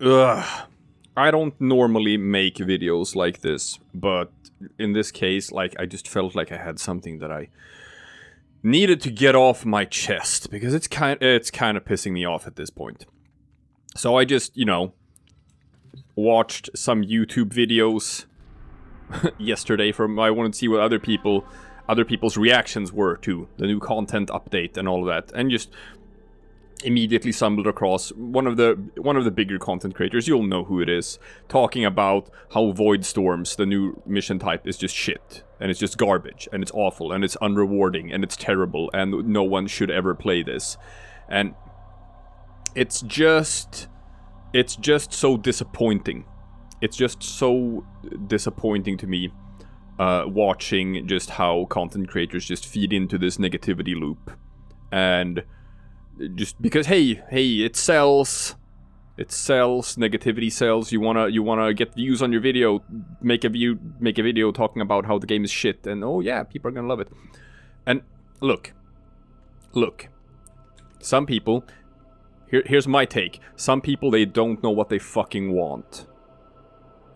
Ugh. I don't normally make videos like this, but in this case, like, I just felt like I had something that I needed to get off my chest, because it's kind of pissing me off at this point. So I just, you know, watched some YouTube videos yesterday I wanted to see what other people's reactions were to the new content update and all of that, and just immediately stumbled across one of the bigger content creators, you'll know who it is, talking about how Void Storms, the new mission type, is just shit, and it's just garbage, and it's awful, and it's unrewarding, and it's terrible, and no one should ever play this. And it's just so disappointing. It's just so disappointing to me, watching just how content creators just feed into this negativity loop. And just because, hey, it sells, negativity sells, you wanna get views on your video, make a video talking about how the game is shit, and oh yeah, people are gonna love it. And look, some people, here's my take, some people, they don't know what they fucking want.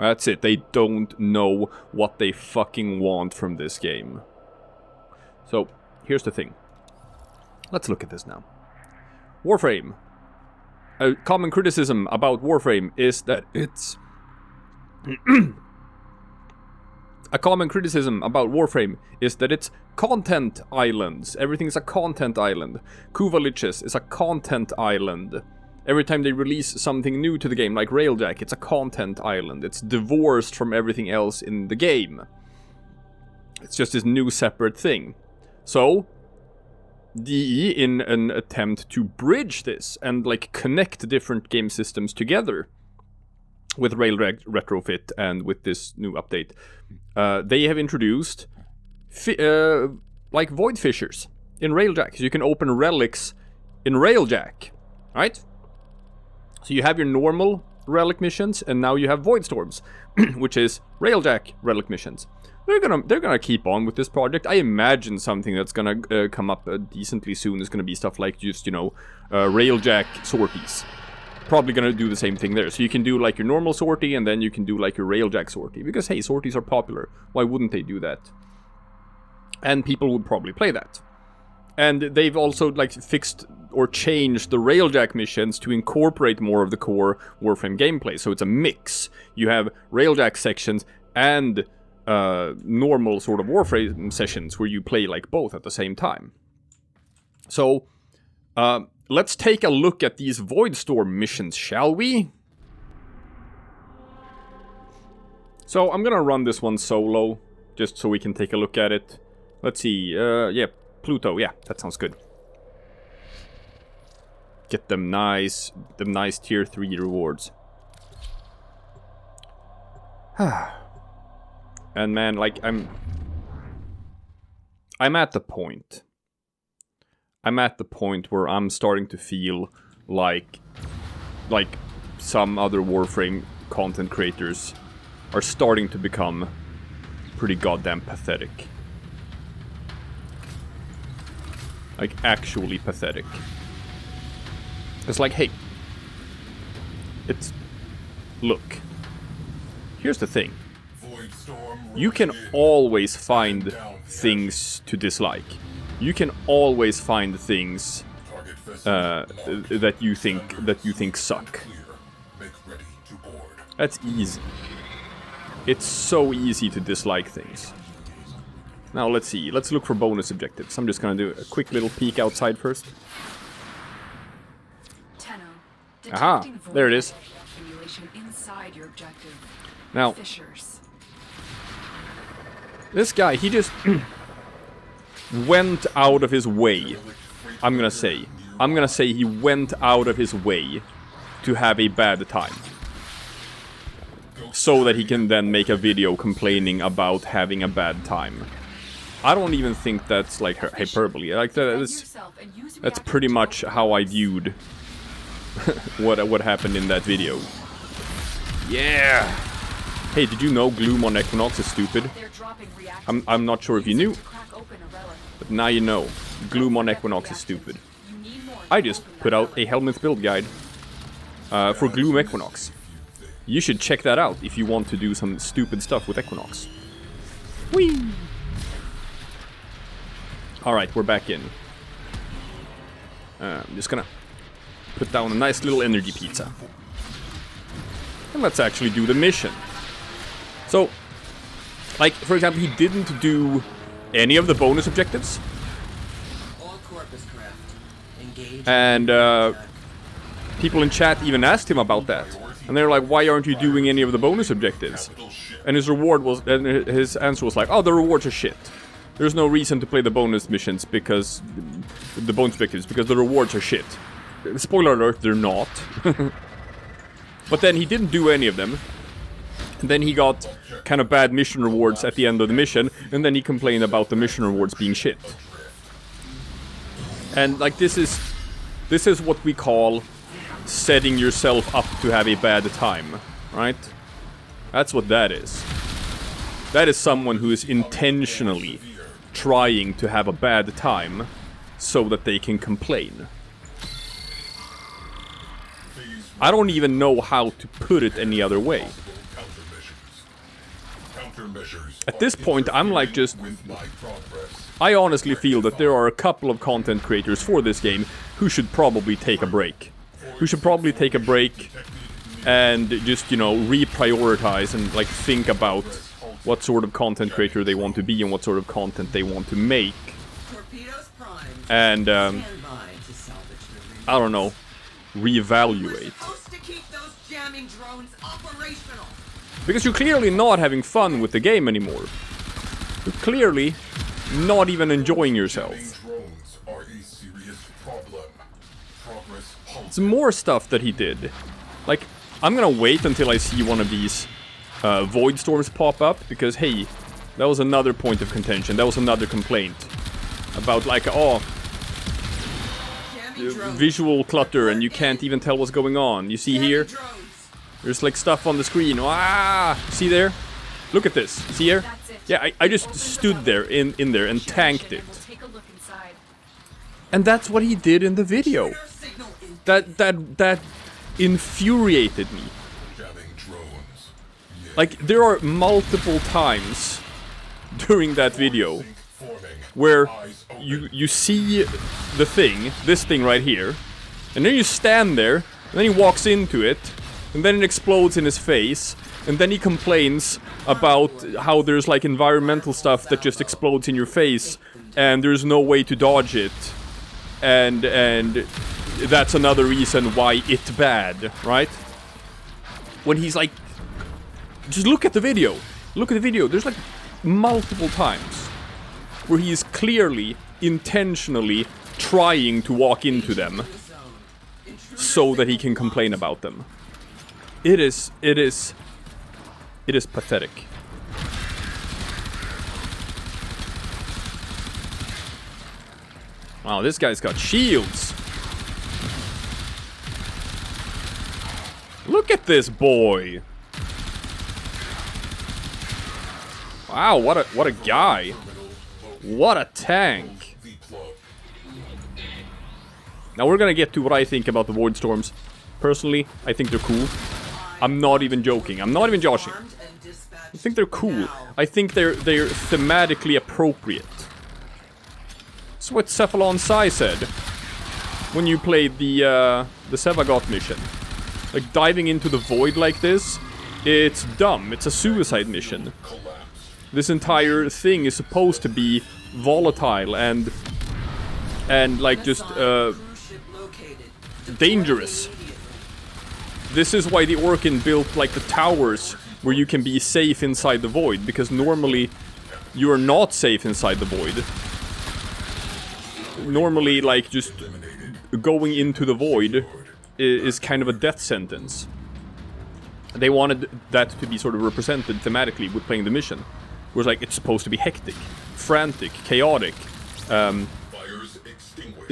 That's it, they don't know what they fucking want from this game. So, here's the thing. Let's look at this now. Warframe. A common criticism about Warframe is that it's... A common criticism about Warframe is that it's content islands. Everything's a content island. Kuvaliches is a content island. Every time they release something new to the game, like Railjack, it's a content island. It's divorced from everything else in the game. It's just this new separate thing. So, DE, in an attempt to bridge this and like connect different game systems together with Railjack Retrofit and with this new update, they have introduced like void fissures in Railjack. So you can open relics in Railjack, right? So you have your normal relic missions, and now you have void storms, which is Railjack relic missions. They're gonna keep on with this project. I imagine something that's gonna come up decently soon is gonna be stuff like just, you know, Railjack sorties. Probably gonna do the same thing there. So you can do like your normal sortie, and then you can do like your Railjack sortie. Because hey, sorties are popular. Why wouldn't they do that? And people would probably play that. And they've also like fixed or changed the Railjack missions to incorporate more of the core Warframe gameplay. So it's a mix. You have Railjack sections and normal sort of Warframe sessions where you play like both at the same time. So, let's take a look at these Voidstorm missions, shall we? So, I'm gonna run this one solo, just so we can take a look at it. Let's see, yeah, Pluto, yeah, that sounds good. Get them nice tier 3 rewards. And man, like, I'm at the point. I'm at the point where I'm starting to feel like some other Warframe content creators are starting to become pretty goddamn pathetic. Like, actually pathetic. It's like, hey, look, here's the thing. You can always find things to dislike. You can always find things that you think suck. That's easy. It's so easy to dislike things. Now let's see. Let's look for bonus objectives. I'm just gonna do a quick little peek outside first. Tenno, Aha! There it is. inside your objective. Now, Fissures. this guy, he just went out of his way. I'm gonna say he went out of his way to have a bad time, so that he can then make a video complaining about having a bad time. I don't even think that's like hyperbole. Like that's pretty much how I viewed what happened in that video. Yeah. Hey, did you know Gloom on Equinox is stupid? I'm not sure if you knew, but now you know. Gloom on Equinox is stupid. I just put out a Helminth build guide. for Gloom Equinox. You should check that out if you want to do some stupid stuff with Equinox. Whee! Alright, we're back in. I'm just gonna put down a nice little energy pizza. And let's actually do the mission. So, like, for example, he didn't do any of the bonus objectives. And people in chat even asked him about that. And they're like, why aren't you doing any of the bonus objectives? And his answer was like, oh, the rewards are shit. There's no reason to play the bonus missions because... the bonus objectives, because the rewards are shit. Spoiler alert, they're not. But then he didn't do any of them. And then he got kind of bad mission rewards at the end of the mission. And then he complained about the mission rewards being shit. And like this is what we call setting yourself up to have a bad time, right? That's what that is. That is someone who is intentionally trying to have a bad time so that they can complain. I don't even know how to put it any other way. At this point, I'm like just... I honestly feel that there are a couple of content creators for this game who should probably take a break. Who should probably take a break and just, you know, reprioritize and, like, think about what sort of content creator they want to be and what sort of content they want to make. And, I don't know, reevaluate. Because you're clearly not having fun with the game anymore. You're clearly not even enjoying yourself. It's more stuff that he did. Like, I'm gonna wait until I see one of these void storms pop up, because hey, that was another point of contention. That was another complaint about, like, oh, visual clutter and you can't even tell what's going on. You see here? There's like stuff on the screen. Ah! See there? Look at this. See here? Yeah, I just stood there in there and tanked it. And that's what he did in the video. That infuriated me. Like, there are multiple times during that video where you see the thing, this thing right here, and then you stand there, and then he walks into it, and then it explodes in his face, and then he complains about how there's like environmental stuff that just explodes in your face, and there's no way to dodge it, and that's another reason why it's bad, right? When he's like, just look at the video. Look at the video. There's like multiple times where he is clearly, intentionally trying to walk into them so that he can complain about them. It is pathetic. Wow, this guy's got shields. Look at this boy. Wow, what a guy. What a tank. Now we're gonna get to what I think about the Void Storms. Personally, I think they're cool. I'm not even joking. I'm not even joshing. I think they're cool. I think they're thematically appropriate. That's what Cephalon Sai said when you played the Sevagot mission. Like, diving into the void like this, it's dumb. It's a suicide mission. This entire thing is supposed to be volatile and like just dangerous. This is why the Orkin built like the towers where you can be safe inside the void, because normally you are not safe inside the void. Normally, like, just going into the void is kind of a death sentence. They wanted that to be sort of represented thematically with playing the mission. It was like, it's supposed to be hectic, frantic, chaotic,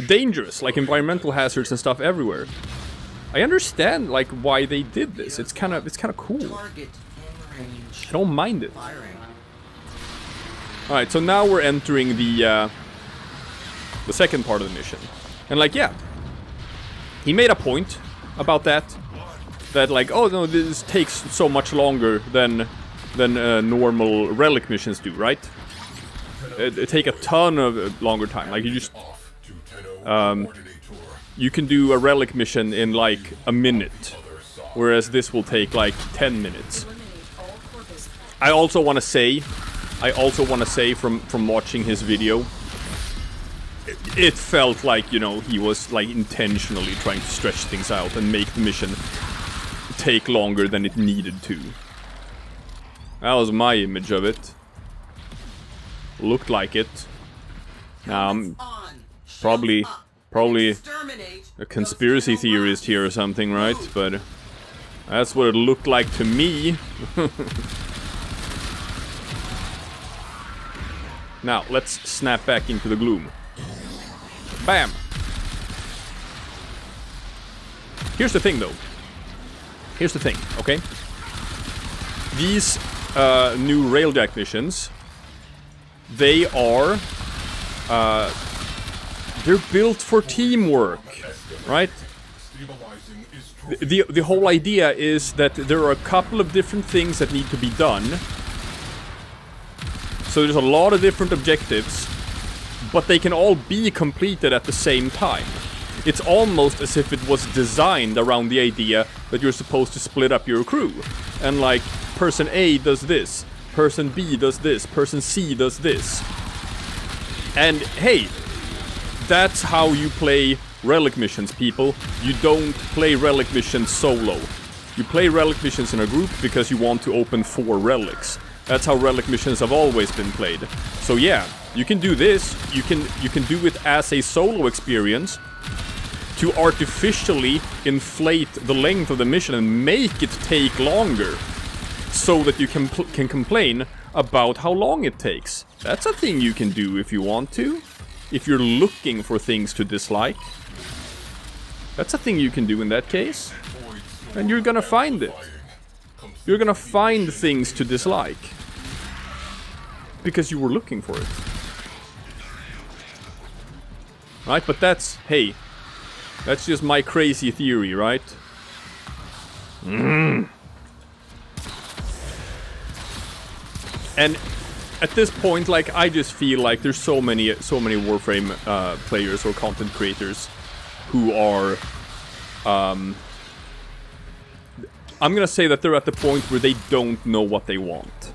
dangerous, like environmental hazards and stuff everywhere. I understand, like, why they did this. It's kind of cool. I don't mind it. Alright, so now we're entering the second part of the mission. And, like, yeah, he made a point about that. that like, oh no, this takes so much longer than normal relic missions do, right? It take a ton of longer time. Like you just you can do a relic mission in like a minute, whereas this will take like 10 minutes. I also want to say from watching his video, it felt like, you know, he was like intentionally trying to stretch things out and make the mission take longer than it needed to. That was my image of it. Looked like it. Probably a conspiracy theorist here or something, right? But that's what it looked like to me. Now, let's snap back into the gloom. Bam! Here's the thing, though. Here's the thing, okay? These new railjack missions, they are... they're built for teamwork, right? The whole idea is that there are a couple of different things that need to be done. So there's a lot of different objectives, but they can all be completed at the same time. It's almost as if it was designed around the idea that you're supposed to split up your crew. And like, person A does this, person B does this, person C does this. And hey, that's how you play relic missions, people. You don't play relic missions solo. You play relic missions in a group because you want to open 4 relics. That's how relic missions have always been played. So yeah, you can do this. You can do it as a solo experience to artificially inflate the length of the mission and make it take longer, so that you can complain about how long it takes. That's a thing you can do if you want to. If you're looking for things to dislike, that's a thing you can do in that case. And you're gonna find it. You're gonna find things to dislike. Because you were looking for it. Right? But that's, hey, that's just my crazy theory, right? And at this point, like, I just feel like there's so many Warframe players or content creators who are, I'm gonna say that they're at the point where they don't know what they want.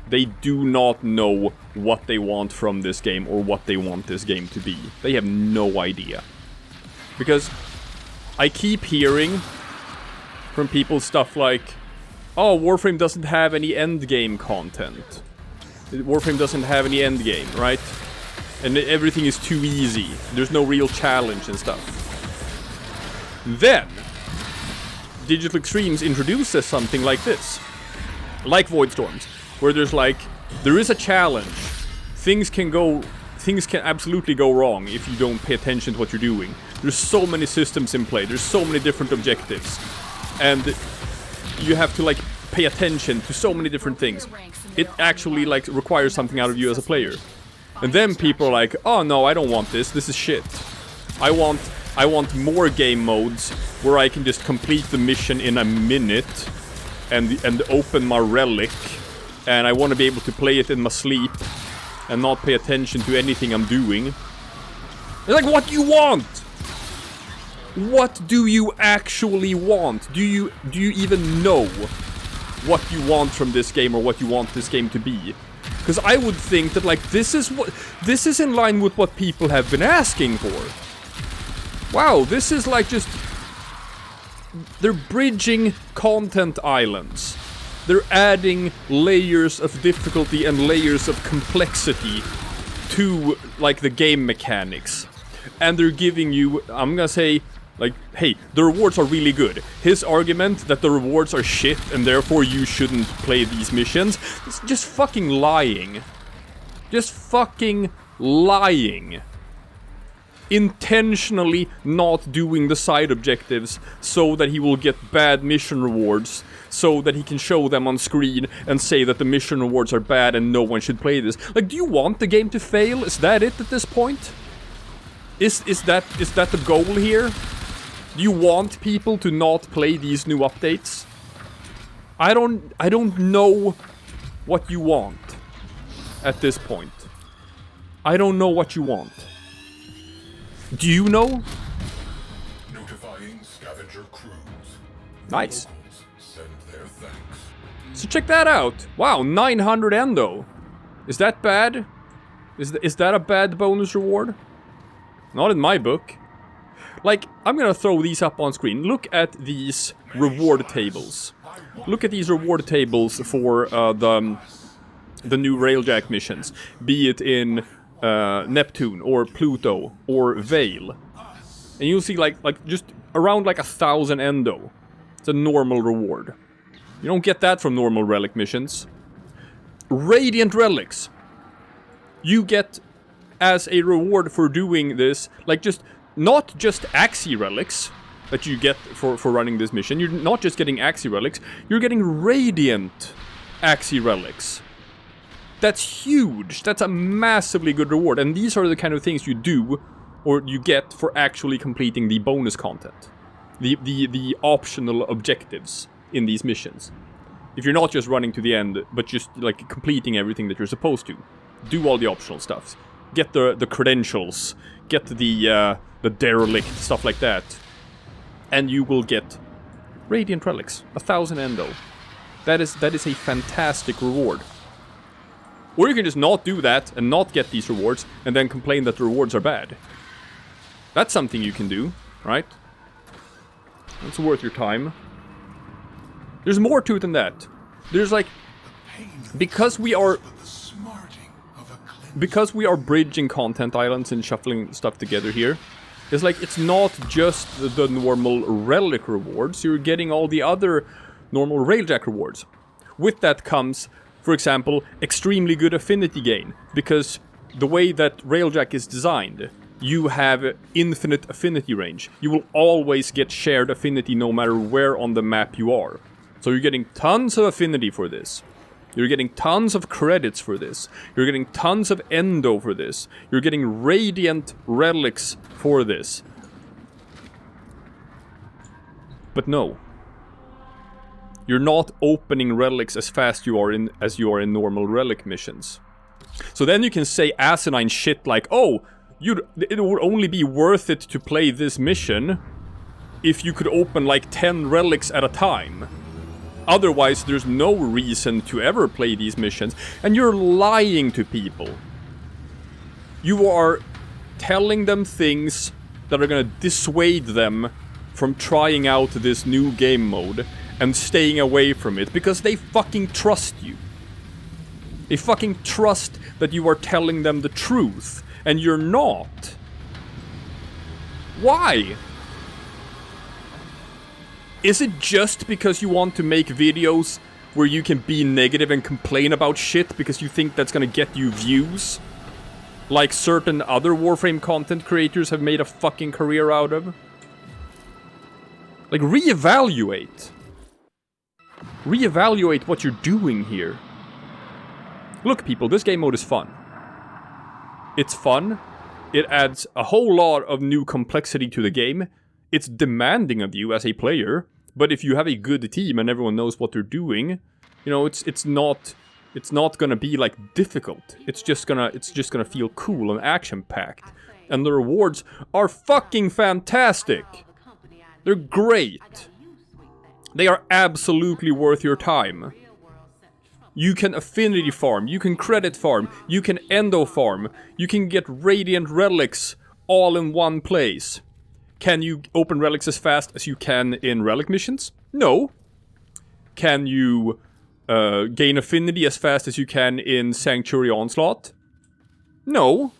They do not know what they want from this game or what they want this game to be. They have no idea. Because I keep hearing from people stuff like, oh, Warframe doesn't have any endgame content. Warframe doesn't have any endgame, right? And everything is too easy. There's no real challenge and stuff. Then, Digital Extremes introduces something like this. Like Void Storms. Where there's like, there is a challenge. Things can absolutely go wrong if you don't pay attention to what you're doing. There's so many systems in play. There's so many different objectives. And you have to like pay attention to so many different things. It actually like requires something out of you as a player. And then people are like, oh no, I don't want this. This is shit. I want more game modes where I can just complete the mission in a minute and open my relic. And I want to be able to play it in my sleep and not pay attention to anything I'm doing. It's like, what do you want? What do you actually want? Do you even know what you want from this game or what you want this game to be? Because I would think that like this is in line with what people have been asking for. Wow, this is like just, they're bridging content islands. They're adding layers of difficulty and layers of complexity to, like, the game mechanics. And they're giving you, I'm gonna say, like, hey, the rewards are really good. His argument that the rewards are shit and therefore you shouldn't play these missions is just fucking lying. Just fucking lying. Intentionally not doing the side objectives so that he will get bad mission rewards, so that he can show them on screen and say that the mission rewards are bad and no one should play this. Like, do you want the game to fail? Is that it at this point? Is that the goal here? Do you want people to not play these new updates? I don't know what you want at this point. I don't know what you want. Do you know? Notifying scavenger crews. Nice. Locals send their thanks. So check that out. Wow, 900 endo. Is that bad? Is that a bad bonus reward? Not in my book. Like, I'm gonna throw these up on screen. Look at these reward tables. Look at these reward tables for the new Railjack missions. Be it in Neptune, or Pluto, or Vale. And you'll see like just around like 1,000 endo. It's a normal reward. You don't get that from normal relic missions. Radiant relics. You get as a reward for doing this, like not just Axie relics that you get for running this mission. You're not just getting Axie relics, you're getting Radiant Axie relics. That's huge. That's a massively good reward. And these are the kind of things you do, or you get for actually completing the bonus content. The optional objectives in these missions. If you're not just running to the end, but just like completing everything that you're supposed to. Do all the optional stuff. Get the credentials. Get the derelict, stuff like that. And you will get Radiant Relics. 1,000 endo. That is a fantastic reward. Or you can just not do that and not get these rewards and then complain that the rewards are bad. That's something you can do, right? It's worth your time. There's more to it than that. There's like, because we are bridging content islands and shuffling stuff together here, it's like it's not just the normal relic rewards, you're getting all the other normal Railjack rewards. With that comes, for example, extremely good affinity gain, because the way that Railjack is designed, you have infinite affinity range. You will always get shared affinity no matter where on the map you are. So you're getting tons of affinity for this. You're getting tons of credits for this. You're getting tons of endo for this. You're getting radiant relics for this. But no. You're not opening relics as fast as you are in normal relic missions. So then you can say asinine shit like, oh, it would only be worth it to play this mission if you could open like 10 relics at a time. Otherwise, there's no reason to ever play these missions. And you're lying to people. You are telling them things that are gonna dissuade them from trying out this new game mode and staying away from it because they fucking trust you. They fucking trust that you are telling them the truth, and you're not. Why? Is it just because you want to make videos where you can be negative and complain about shit because you think that's gonna get you views? Like certain other Warframe content creators have made a fucking career out of? Like, reevaluate. Reevaluate what you're doing here. Look, people, this game mode is fun. It's fun. It adds a whole lot of new complexity to the game. It's demanding of you as a player. But if you have a good team and everyone knows what they're doing, you know, it's not gonna be like difficult. It's just gonna feel cool and action-packed. And the rewards are fucking fantastic. They're great. They are absolutely worth your time. You can affinity farm, you can credit farm, you can endo farm, you can get radiant relics all in one place. Can you open relics as fast as you can in relic missions? No. Can you gain affinity as fast as you can in Sanctuary Onslaught? No.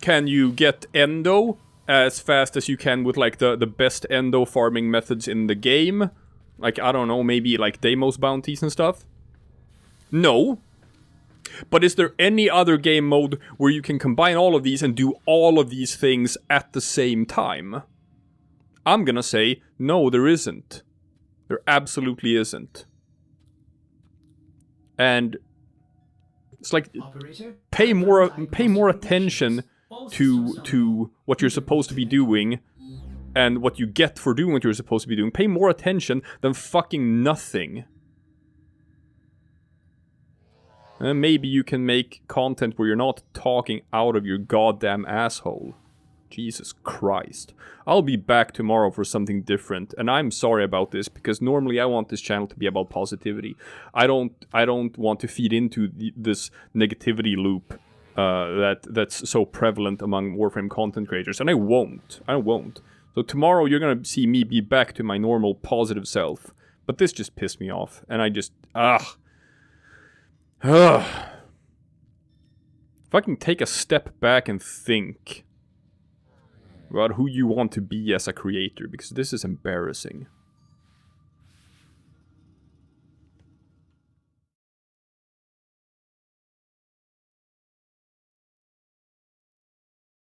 Can you get endo as fast as you can with like the best endo farming methods in the game? Like, I don't know, maybe like Deimos bounties and stuff? No. But is there any other game mode where you can combine all of these and do all of these things at the same time? I'm gonna say, no, there isn't. There absolutely isn't. And it's like, pay more attention to what you're supposed to be doing, and what you get for doing what you're supposed to be doing. Pay more attention than fucking nothing. And maybe you can make content where you're not talking out of your goddamn asshole. Jesus Christ. I'll be back tomorrow for something different, and I'm sorry about this, because normally I want this channel to be about positivity. I don't want to feed into this negativity loop that's so prevalent among Warframe content creators, and I won't. So tomorrow you're gonna see me be back to my normal positive self, but this just pissed me off, and I just, fucking take a step back and think about who you want to be as a creator, because this is embarrassing.